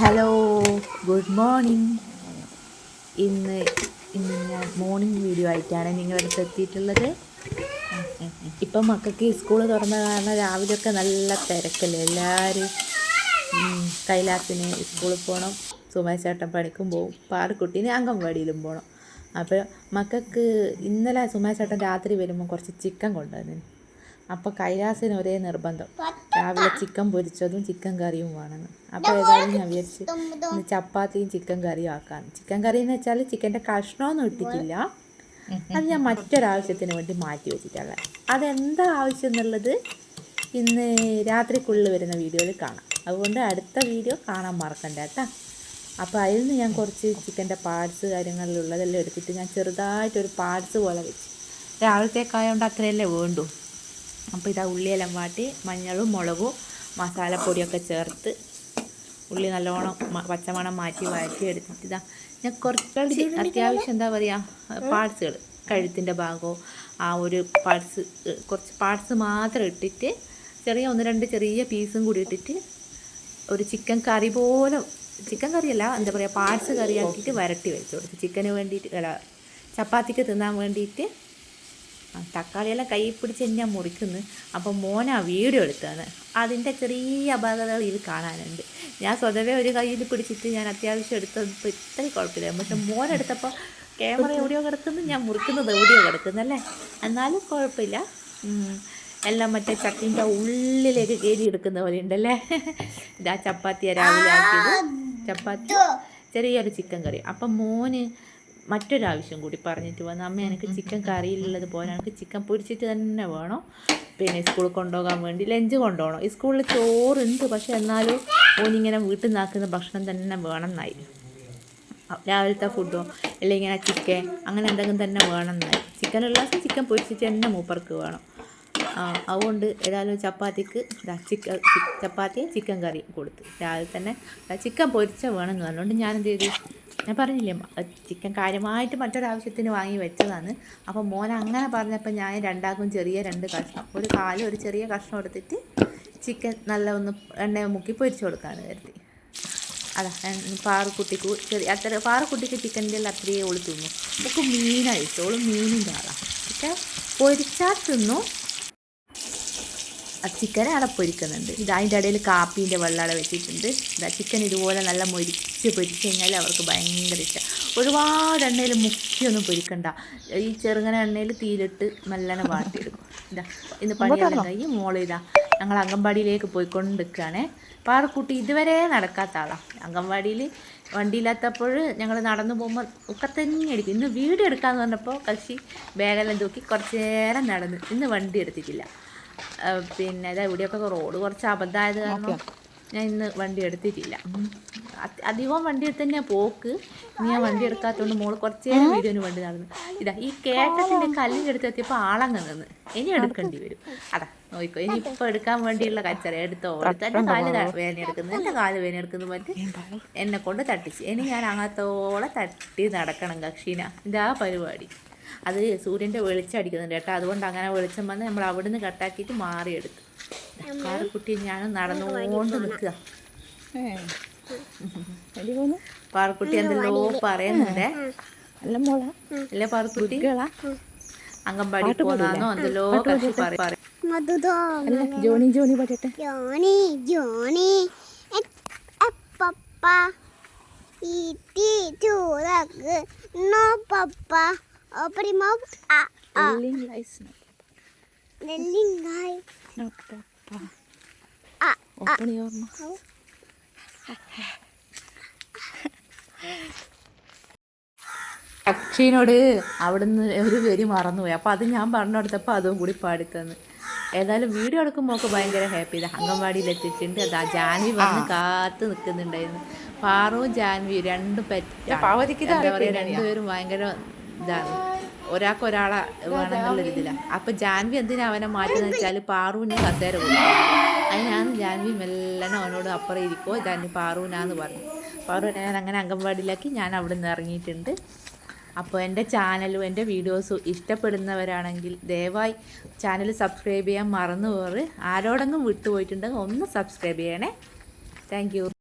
Hello, good morning. ഇന്ന് ഞാൻ morning video ആയിട്ടാണ് നിങ്ങളുടെ അടുത്ത് എത്തിയിട്ടുള്ളത്. ഇപ്പം മക്കൾക്ക് സ്കൂൾ തുറന്ന കാരണം രാവിലെയൊക്കെ നല്ല തിരക്കല്ലേ. എല്ലാവരും കൈലാസിന് സ്കൂളിൽ പോകണം, സുമേഷേട്ടൻ പണിക്കും പോകും, പാറക്കുട്ടീന് അംഗൻവാടിയിലും പോകണം. അപ്പോൾ മക്കൾക്ക് ഇന്നലെ സുമേഷേട്ടൻ രാത്രി വരുമ്പോൾ കുറച്ച് ചിക്കൻ കൊണ്ടുവന്നു. അപ്പോൾ കൈലാസിന് ഒരേ നിർബന്ധം, രാവിലെ ചിക്കൻ പൊരിച്ചതും ചിക്കൻ കറിയും വേണമെന്ന്. അപ്പോൾ ഏതായാലും ഞാൻ വിചാരിച്ച് ഇന്ന് ചപ്പാത്തിയും ചിക്കൻ കറിയും ആക്കാമെന്ന്. ചിക്കൻ കറി എന്ന് വെച്ചാൽ ചിക്കൻ്റെ കഷ്ണമൊന്നും ഇട്ടിട്ടില്ല, അത് ഞാൻ മറ്റൊരാവശ്യത്തിന് വേണ്ടി മാറ്റി വെച്ചിട്ടുള്ളത്. അതെന്താ ആവശ്യം എന്നുള്ളത് ഇന്ന് രാത്രിക്കുള്ളിൽ വരുന്ന വീഡിയോയിൽ കാണാം. അതുകൊണ്ട് അടുത്ത വീഡിയോ കാണാൻ മറക്കണ്ട കേട്ടോ. അപ്പോൾ അതിൽ നിന്ന് ഞാൻ കുറച്ച് ചിക്കൻ്റെ പാർട്സ് കാര്യങ്ങളിലുള്ളതെല്ലാം എടുത്തിട്ട് ഞാൻ ചെറുതായിട്ടൊരു പാർട്സ് പോലെ വെച്ച്, രാവിലത്തേക്കായതുകൊണ്ട് അത്രയല്ലേ വേണ്ടൂ. അപ്പോൾ ഇതാ ഉള്ളിയെല്ലാം വാട്ടി മഞ്ഞളും മുളകും മസാലപ്പൊടിയൊക്കെ ചേർത്ത് ഉള്ളി നല്ലോണം പച്ചമണം മാറ്റി വഴറ്റി എടുത്തിട്ട് ഇതാ ഞാൻ കുറച്ച് അത്യാവശ്യം എന്താ പറയുക പാർട്സുകൾ, കഴുത്തിൻ്റെ ഭാഗവും ആ ഒരു പാർട്സ്, കുറച്ച് പാർട്സ് മാത്രം ഇട്ടിട്ട് ചെറിയ 1-2 ചെറിയ പീസും കൂടി ഇട്ടിട്ട് ഒരു ചിക്കൻ കറി പോലെ, ചിക്കൻ കറിയല്ല എന്താ പറയുക, പാർട്സ് കറിയാക്കിയിട്ട് വരട്ടി വെച്ച് കൊടുത്ത് ചിക്കന് വേണ്ടിയിട്ട്, അല്ല ചപ്പാത്തിക്ക് തിന്നാൻ വേണ്ടിയിട്ട്. തക്കാളിയെല്ലാം കൈ പിടിച്ച് ഞാൻ മുറിക്കുന്നു. അപ്പം മോനാ വീഡിയോ എടുത്താണ്, അതിൻ്റെ ചെറിയ അപാകതകൾ ഇതിൽ കാണാനുണ്ട്. ഞാൻ സ്വതവേ ഒരു കയ്യിൽ പിടിച്ചിട്ട് ഞാൻ അത്യാവശ്യം എടുത്തപ്പോൾ ഇത്രയും കുഴപ്പമില്ല. പക്ഷെ മോനെടുത്തപ്പോൾ ക്യാമറ എവിടെയോ കിടക്കുന്നു, ഞാൻ മുറിക്കുന്നത് എവിടെയോ കിടക്കുന്നല്ലേ, എന്നാലും കുഴപ്പമില്ല. എല്ലാം മറ്റേ ചട്ടിൻ്റെ ഉള്ളിലേക്ക് കയറി എടുക്കുന്ന പോലെ ഉണ്ടല്ലേ. ഇതാ ചപ്പാത്തി രാവിലെ ആക്കിയത്, ചപ്പാത്തി ചെറിയൊരു ചിക്കൻ കറി. അപ്പം മോന് മറ്റൊരാവശ്യം കൂടി പറഞ്ഞിട്ട് വന്നു, അമ്മ എനിക്ക് ചിക്കൻ കറിയിലുള്ളത് പോലെ എനിക്ക് ചിക്കൻ പൊരിച്ചിട്ട് തന്നെ വേണം, പിന്നെ സ്കൂളിൽ കൊണ്ടുപോകാൻ വേണ്ടി ലഞ്ച് കൊണ്ടുപോകണം. ഈ സ്കൂളിൽ ചോറുണ്ട്, പക്ഷെ എന്നാലും ഓനിങ്ങനെ വീട്ടിൽ നിന്നാക്കുന്ന ഭക്ഷണം തന്നെ വേണം എന്നായി. രാവിലത്തെ ഫുഡോ അല്ലെങ്കിൽ ഇങ്ങനെ ചിക്കൻ അങ്ങനെ എന്തെങ്കിലും തന്നെ വേണം എന്നായി. ചിക്കനുള്ള ചിക്കൻ പൊരിച്ചിട്ട് തന്നെ മൂപ്പർക്ക് വേണം. അതുകൊണ്ട് ഏതായാലും ചപ്പാത്തിക്ക് ചപ്പാത്തിയും ചിക്കൻ കറിയും കൊടുത്ത് രാവിലെ തന്നെ ചിക്കൻ പൊരിച്ച വേണമെന്ന് പറഞ്ഞുകൊണ്ട് ഞാൻ എന്ത് ചെയ്തു, ഞാൻ പറഞ്ഞില്ലേ ചിക്കൻ കാര്യമായിട്ട് മറ്റൊരാവശ്യത്തിന് വാങ്ങി വെച്ചതാണ്. അപ്പോൾ മോൻ അങ്ങനെ പറഞ്ഞപ്പോൾ ഞാൻ രണ്ടാക്കും ചെറിയ 2 കഷ്ണം, ഒരു കാലും ഒരു ചെറിയ കഷ്ണം എടുത്തിട്ട് ചിക്കൻ നല്ല ഒന്ന് എണ്ണ മുക്കി പൊരിച്ചു കൊടുക്കാമെന്ന് കരുതി. അതാ പാറക്കുട്ടിക്ക് ചെറിയ പാറക്കുട്ടിക്ക് ചിക്കൻ്റെ എല്ലാം അത്രയേ ഓള് തിന്നു. നമുക്ക് മീനാണ് ഇഷ്ടം, ഓള് മീനിൻ്റെ ആളാണ്. ചിക്കൻ പൊരിച്ചാൽ തിന്നു. ചിക്കൻ അവിടെ പൊരിക്കുന്നുണ്ട്. ഇത് അതിൻ്റെ ഇടയിൽ കാപ്പീൻ്റെ വെള്ളം വെച്ചിട്ടുണ്ട്. ഇതാ ചിക്കൻ ഇതുപോലെ നല്ല പൊരിച്ച് കഴിഞ്ഞാൽ അവർക്ക് ഭയങ്കര ഇഷ്ടം. ഒരുപാട് എണ്ണയിൽ മുക്കിയൊന്നും പൊരിക്കണ്ട, ഈ ചെറുങ്ങനെ എണ്ണയിൽ തീയിലിട്ട് നല്ലനെ വാട്ടിയെടുക്കും. ഇതാ ഇന്ന് പണിയെല്ലാം കഴിഞ്ഞ് മോളിതാ ഞങ്ങൾ അംഗൻവാടിയിലേക്ക് പോയിക്കൊണ്ടിരിക്കുകയാണേ. പാറക്കുട്ടി ഇതുവരെ നടക്കാത്ത ആളാണ്. അംഗൻവാടിയിൽ വണ്ടിയില്ലാത്തപ്പോൾ ഞങ്ങൾ നടന്നു പോകുമ്പോൾ ഒക്കെ തന്നെ അടിക്കും. ഇന്ന് വീഡിയോ എടുക്കാമെന്ന് പറഞ്ഞപ്പോൾ കക്ഷി ബാഗെല്ലാം തൂക്കി കുറച്ച് നേരം നടന്ന്, ഇന്ന് വണ്ടി എടുത്തിട്ടില്ല. പിന്നെ ഇതാ ഇവിടെയൊക്കെ റോഡ് കുറച്ച് അബദ്ധമായത് കാരണം ഞാൻ ഇന്ന് വണ്ടി എടുത്തിട്ടില്ല. അധികവും വണ്ടി എടുത്ത് തന്നെയാണ് പോക്ക്. ഇനി ഞാൻ വണ്ടി എടുക്കാത്തതുകൊണ്ട് മോള് കുറച്ച് നേരം വീഡിയോന് വണ്ടി നടന്നു. ഇതാ ഈ കേട്ടത്തിൻ്റെ കല്ലിൻ്റെ അടുത്ത് എത്തിയപ്പോൾ ആളങ്ങ് നിന്ന്, ഇനി എടുക്കേണ്ടി വരും. അതാ നോക്കിക്കോ, ഇനിയിപ്പോൾ എടുക്കാൻ വേണ്ടിയുള്ള കച്ചറ എടുത്തോ, എൻ്റെ കാല് വേദന എടുക്കുന്നു, എൻ്റെ കാല് വേദന എടുക്കുന്നു മറ്റ് എന്നെ കൊണ്ട് തട്ടിച്ച്. ഇനി ഞാൻ അങ്ങത്തോളം തട്ടി നടക്കണം കക്ഷീന. ഇതാ പരിപാടി. അത് സൂര്യൻ്റെ വെളിച്ചം അടിക്കുന്നുണ്ട് കേട്ടോ, അതുകൊണ്ട് അങ്ങനെ വെളിച്ചം വന്ന് നമ്മൾ അവിടെ നിന്ന് കട്ടാക്കിയിട്ട് മാറിയെടുത്തു. പാറക്കുട്ടി ഞാനും നടന്നുകൊണ്ട് നിൽക്കുക. പാറക്കുട്ടി എന്തെല്ലോ പറയുന്നുണ്ടേ, അല്ലേ പാറക്കുട്ടി? അംഗൻവാടി പോകാന്നോ എന്തെല്ലോ കക്ഷി പറയും. ജോണി ജോണി പറയട്ടെ. Johnny Johnny papa ഈറ്റി ചോറക്ക് no papa opening mouth telling lies telling lies no papa open your mouth. അക്ഷീനോട് അവിടുന്ന് ഒരു പേര് മറന്നുപോയി, അപ്പോൾ അത് ഞാൻ പറഞ്ഞു കൊടുത്തപ്പോൾ അതും കൂടി പാടിത്തന്ന്. ഏതായാലും വീഡിയോ എടുക്കുമ്പോൾ ഒക്കെ ഭയങ്കര ഹാപ്പി. ഇത് അംഗൻവാടിയിൽ എത്തിയിട്ടുണ്ട്. അതാ ജാൻവി വന്ന് കാത്ത് നിൽക്കുന്നുണ്ടായിരുന്നു. പാറുവും ജാൻവി രണ്ടും എന്താ പറയുക, രണ്ടുപേരും ഭയങ്കര ഇതാണ്, ഒരാളെ വേണമെന്നുള്ളൊരു ഇതിലാണ്. അപ്പം ജാൻവി എന്തിനാ അവനെ മാറ്റുന്നത് വെച്ചാൽ പാറുവിനെ കസേര കൊടുക്കും. അതിനാണ് ജാൻവി മെല്ലനെ അവനോട് അപ്പുറം ഇരിക്കുമോ ഇതാന് പാറുവിനാന്ന് പറഞ്ഞു. പാറുവിനെ ഞാൻ അങ്ങനെ അംഗൻവാടിയിലാക്കി ഞാൻ അവിടെ നിന്ന് ഇറങ്ങിയിട്ടുണ്ട്. അപ്പോൾ എൻ്റെ ചാനലും എൻ്റെ വീഡിയോസും ഇഷ്ടപ്പെടുന്നവരാണെങ്കിൽ ദയവായി ചാനൽ സബ്സ്ക്രൈബ് ചെയ്യാൻ മറന്നു പോകരുത്. ആരോടെങ്കിലും വിട്ടുപോയിട്ടുണ്ടെങ്കിൽ ഒന്ന് സബ്സ്ക്രൈബ് ചെയ്യണേ. Thank you.